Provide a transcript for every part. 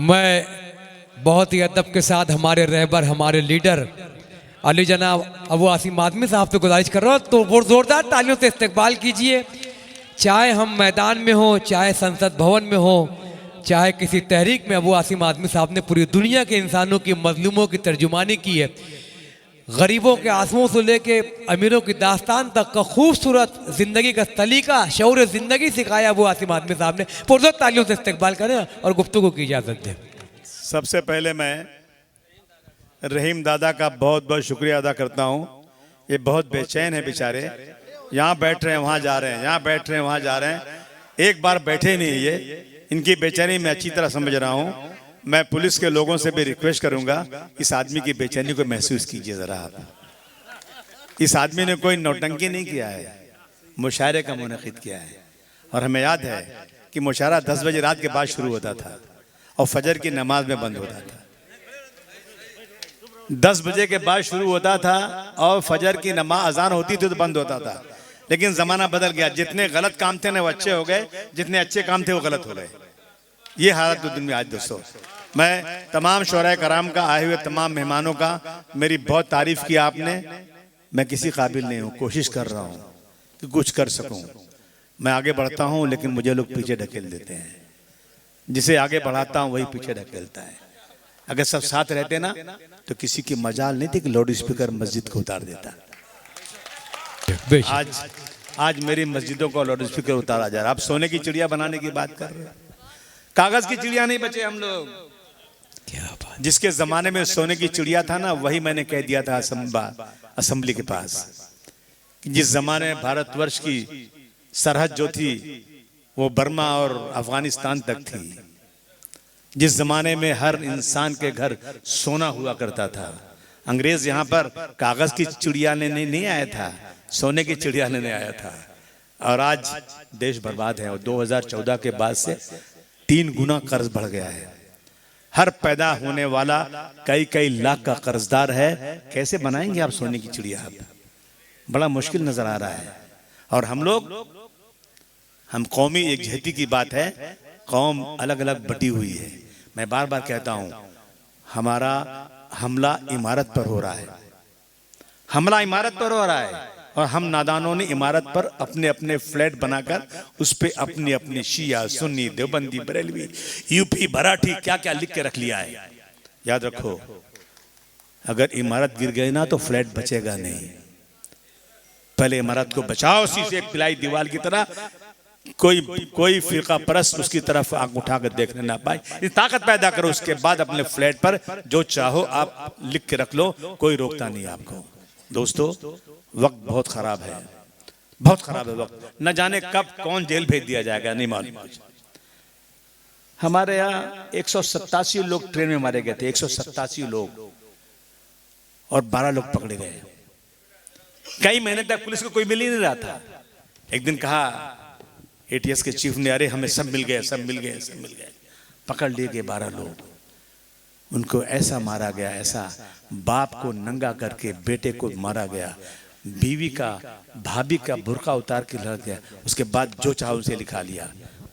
मैं बहुत ही अदब के साथ हमारे रहबर हमारे लीडर अली जनाब अबू आसिम आदमी साहब से गुजारिश कर रहा हूँ तो वो जोरदार तालियों से इस्तकबाल कीजिए। चाहे हम मैदान में हो, चाहे संसद भवन में हो, चाहे किसी तहरीक में, अबू आसिम आदमी साहब ने पूरी दुनिया के इंसानों की मजलूमों की तर्जुमानी की है। गरीबों के आंसुओं से लेके अमीरों की दास्तान तक का खूबसूरत ज़िंदगी का सलीका शऊर ज़िंदगी सिखाया अबू आसिम आदमी साहब ने। पुरजोर तालियों से इस्तकबाल करें और गुफ्तगू की इजाज़त दें। सबसे पहले मैं रहीम दादा का बहुत बहुत शुक्रिया अदा करता हूँ। ये बहुत बेचैन है बेचारे, यहाँ बैठ रहे हैं वहाँ जा रहे हैं, यहाँ बैठ रहे हैं वहाँ जा रहे हैं, एक बार बैठे नहीं। ये इनकी बेचैनी मैं अच्छी तरह समझ रहा हूँ। मैं पुलिस के लोगों से भी रिक्वेस्ट करूंगा, इस आदमी की बेचैनी को महसूस कीजिए ज़रा आप। इस आदमी ने कोई नौटंकी नहीं किया है, मुशायरे का मुनक़िद किया है। और हमें याद है कि मुशायरा 10 बजे रात के बाद शुरू होता था और फजर की नमाज में बंद होता था। 10 बजे के बाद शुरू होता था और फजर की नमाज अजान होती थी तो बंद होता था। लेकिन ज़माना बदल गया, जितने गलत काम थे ना वो अच्छे हो गए, जितने अच्छे काम थे वो गलत हो गए। ये हालत तो दिन में आज। दोस्तों, मैं तमाम शोराए कराम का, आए हुए तमाम मेहमानों का, मेरी बहुत तारीफ की आपने। मैं किसी काबिल नहीं हूँ, कोशिश कर रहा हूँ कि कुछ कर सकूँ। मैं आगे बढ़ता हूँ लेकिन मुझे लोग पीछे ढकेल देते हैं। जिसे आगे बढ़ाता हूँ वही पीछे ढकेलता है। अगर सब साथ रहते ना तो किसी की मजाल नहीं थी कि लाउड स्पीकर मस्जिद को उतार देता। आज मेरी मस्जिदों को लाउड स्पीकर उतारा जा रहा है। आप सोने की चिड़िया बनाने की बात कर रहे हैं, कागज की चिड़िया नहीं बचे हम लोग। क्या बात। जिसके जमाने में सोने की चिड़िया था ना, वही मैंने कह दिया था असेंबली के पास। जिस जमाने में भारतवर्ष की सरहद जो थी वो बर्मा और अफगानिस्तान तक थी, जिस जमाने में हर इंसान के घर सोना हुआ करता था, अंग्रेज यहाँ पर कागज की चिड़िया लेने नहीं आया था, सोने की चिड़िया लेने आया था। और आज देश बर्बाद है। और 2014 के बाद से 3 गुना कर्ज बढ़ गया है। हर पैदा होने वाला कई कई लाख का कर्जदार है। कैसे बनाएंगे आप सोने की चिड़िया? आप बड़ा मुश्किल नजर आ रहा है। और हम कौमी एकजहती की बात है, कौम अलग अलग बटी हुई है। मैं बार बार कहता हूं, हमारा हमला इमारत पर हो रहा है, हमला इमारत पर हो रहा है। और हम नादानों ने इमारत पर अपने अपने फ्लैट बनाकर उस पे अपनी अपनी शिया, सुन्नी, देवबंदी, बरेलवी, यूपी, मराठी क्या क्या लिख के रख लिया है। याद रखो, अगर इमारत गिर गई ना तो फ्लैट बचेगा नहीं। पहले इमारत को बचाओ, शीशे पिलाई दीवार की तरह। कोई फिरका परस्त उसकी तरफ आंख उठाकर देखने ना पाए। इस ताकत पैदा करो, उसके बाद अपने फ्लैट पर जो चाहो आप लिख के रख लो, कोई रोकता नहीं आपको। दोस्तों, वक्त बहुत खराब है, बहुत खराब है वक्त। न जाने कब कौन जेल भेज दिया जाएगा, नहीं मालूम। हमारे यहाँ 187 लोग ट्रेन में मारे गए थे, 187 लोग, और 12 लोग पकड़े गए। कई महीने तक पुलिस को कोई मिल ही नहीं रहा था। एक दिन कहा एटीएस के चीफ ने, अरे हमें सब मिल गए, सब मिल गए, सब मिल गए। पकड़ लिए गए 12 लोग। उनको ऐसा मारा गया, ऐसा, बाप को नंगा करके बेटे को मारा गया, बीवी का, भाभी का बुर्का उतार के लड़ गया। उसके बाद जो चाहो उसे लिखा लिया।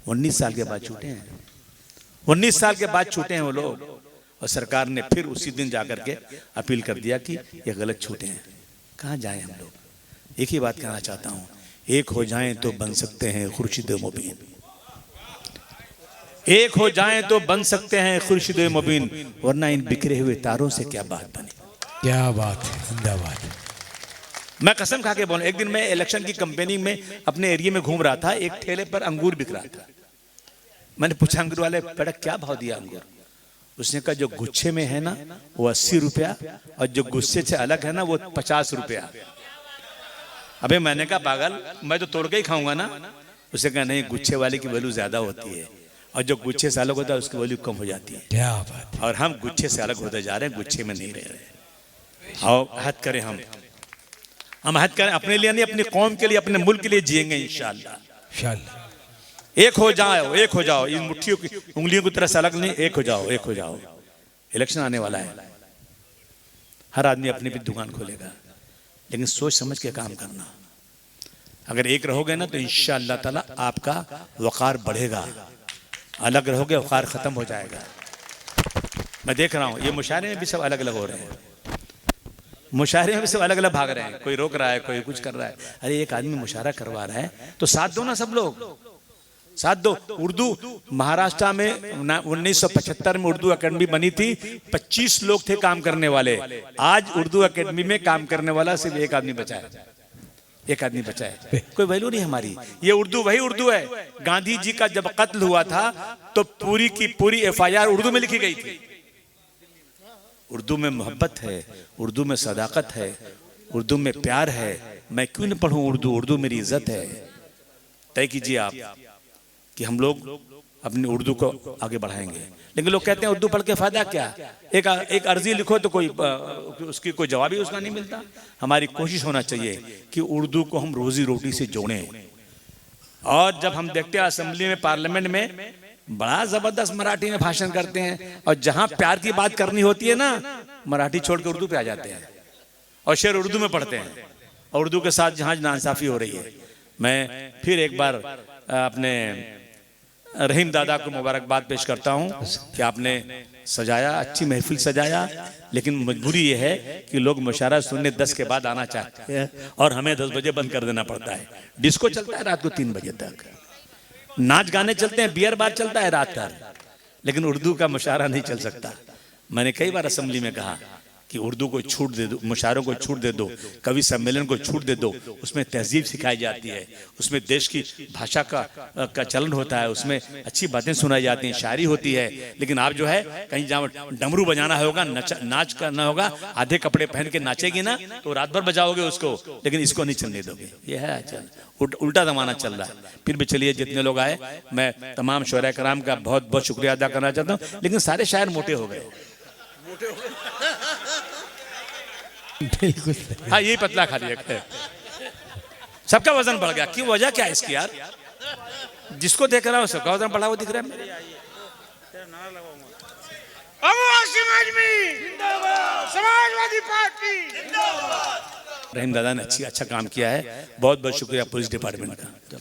19 साल के बाद छूटे हैं, 19 साल के बाद छूटे हैं वो लोग। और सरकार ने फिर उसी दिन जाकर के अपील कर दिया कि ये गलत छूटे हैं। कहाँ जाएं हम लोग? एक ही बात कहना चाहता हूँ, एक हो जाएं तो बन सकते हैं खुर्शीद मुबीन। एक हो जाएं तो बन सकते हैं खुर्शीद मुबीन, वरना इन बिखरे हुए तारों से क्या बात बनी। क्या बात है, जिंदाबाद। मैं कसम खा के बोलूं, एक दिन मैं इलेक्शन की कैंपेनिंग में अपने एरिया में घूम रहा था, एक ठेले पर अंगूर बिक रहा था। मैंने पूछा अंगूर वाले, बेटा क्या भाव दिया अंगूर? उसने कहा जो गुच्छे में है ना वो 80 रुपया, और जो गुच्छे से अलग है ना वो 50 रुपया। अबे मैंने कहा पागल, मैं तो तोड़ के ही खाऊंगा ना। उसने कहा नहीं, गुच्छे वाले की वैल्यू ज्यादा होती है, और जो गुच्छे से अलग होता है उसकी वैल्यू कम हो जाती है। क्या बात है। और हम गुच्छे से अलग होते जा रहे हैं, गुच्छे में नहीं रह रहे। आओ अहद करें, हम अहद करें, अपने लिए नहीं, अपनी कौम के लिए, अपने मुल्क के लिए जिएंगे इंशाअल्लाह। एक हो जाओ, एक हो जाओ, इन मुट्ठियों की उंगलियों की तरह से अलग नहीं, एक हो जाओ, एक हो जाओ। इलेक्शन आने वाला है, हर आदमी अपनी भी दुकान खोलेगा, लेकिन सोच समझ के काम करना। अगर एक रहोगे ना तो इंशाअल्लाह ताला आपका वक़ार बढ़ेगा, अलग रहोगे वक़ार खत्म हो जाएगा। मैं देख रहा हूँ ये मुशायरे में भी सब अलग अलग हो रहे हैं, मुशायरे में भी सब अलग अलग भाग रहे हैं, कोई रोक रहा है, कोई कुछ कर रहा है। अरे एक आदमी मुशायरा करवा रहा है तो साथ दो ना, सब लोग साथ दो। उर्दू महाराष्ट्र में 1975 में उर्दू एकेडमी बनी थी, 25 लोग थे काम करने वाले। आज उर्दू एकेडमी में काम करने वाला सिर्फ एक आदमी बचा है, एक आदमी बचा है। कोई वैल्यू नहीं हमारी। ये उर्दू वही उर्दू है। गांधी जी का जब कत्ल हुआ था तो पूरी की पूरी FIR उर्दू में लिखी गई थी। उर्दू में मोहब्बत है, उर्दू में सदाकत है, उर्दू में प्यार है। मैं क्यों न पढ़ूं उर्दू? उर्दू मेरी इज्जत है। तय कीजिए आप कि हम लोग अपनी उर्दू को आगे बढ़ाएंगे। लेकिन लोग कहते हैं उर्दू पढ़ के फायदा क्या? एक अर्जी लिखो तो कोई उसकी कोई जवाब ही उसका नहीं मिलता। हमारी कोशिश होना चाहिए कि उर्दू को हम रोजी रोटी से जोड़ें। और जब हम देखते हैं असेंबली में, पार्लियामेंट में बड़ा जबरदस्त मराठी में भाषण करते हैं, और जहां प्यार की बात करनी होती है ना, मराठी छोड़ के उर्दू पे आ जाते हैं और शेर उर्दू में पढ़ते हैं। और उर्दू के साथ जहां नाइंसाफी हो रही है। मैं फिर एक बार अपने रहीम दादा को मुबारकबाद पेश करता हूं कि आपने सजाया, अच्छी महफिल सजाया। लेकिन मजबूरी ये है कि लोग मुशायरा सुनने 10 के बाद आना चाहते हैं और हमें 10 बजे बंद कर देना पड़ता है। डिस्को चलता है रात को 3 बजे तक, नाच गाने चलते हैं, बियर बार चलता है रात भर, लेकिन उर्दू का मुशायरा नहीं चल सकता। मैंने कई बार असेंबली में कहा कि उर्दू को छूट दे दो, मुशायरों को छूट दे दो, कवि सम्मेलन को छूट दे दो। उसमें तहजीब सिखाई जाती है, उसमें देश की भाषा का चलन होता है, उसमें अच्छी बातें सुनाई जाती हैं, शायरी होती है। लेकिन आप जो है कहीं जहाँ डमरू बजाना होगा, नाच करना होगा, आधे कपड़े पहन के नाचेगी ना तो रात भर बजाओगे उसको, लेकिन इसको नहीं चलने दोगे। ये है चल उल्टा जमाना चल रहा है। फिर भी चलिए, जितने लोग आए मैं तमाम शोरा कराम का बहुत बहुत शुक्रिया अदा करना चाहता हूँ। लेकिन सारे शायर मोटे हो गए। बिल्कुल। हाँ, यही पतला खा लिया, सबका वजन बढ़ गया। क्यों? वजह क्या है इसकी यार? जिसको देख रहा हूँ सबका वजन बढ़ा हुआ दिख रहा है। समाजवादी पार्टी रहीम दादा ने अच्छा काम किया है। बहुत बहुत शुक्रिया पुलिस डिपार्टमेंट का।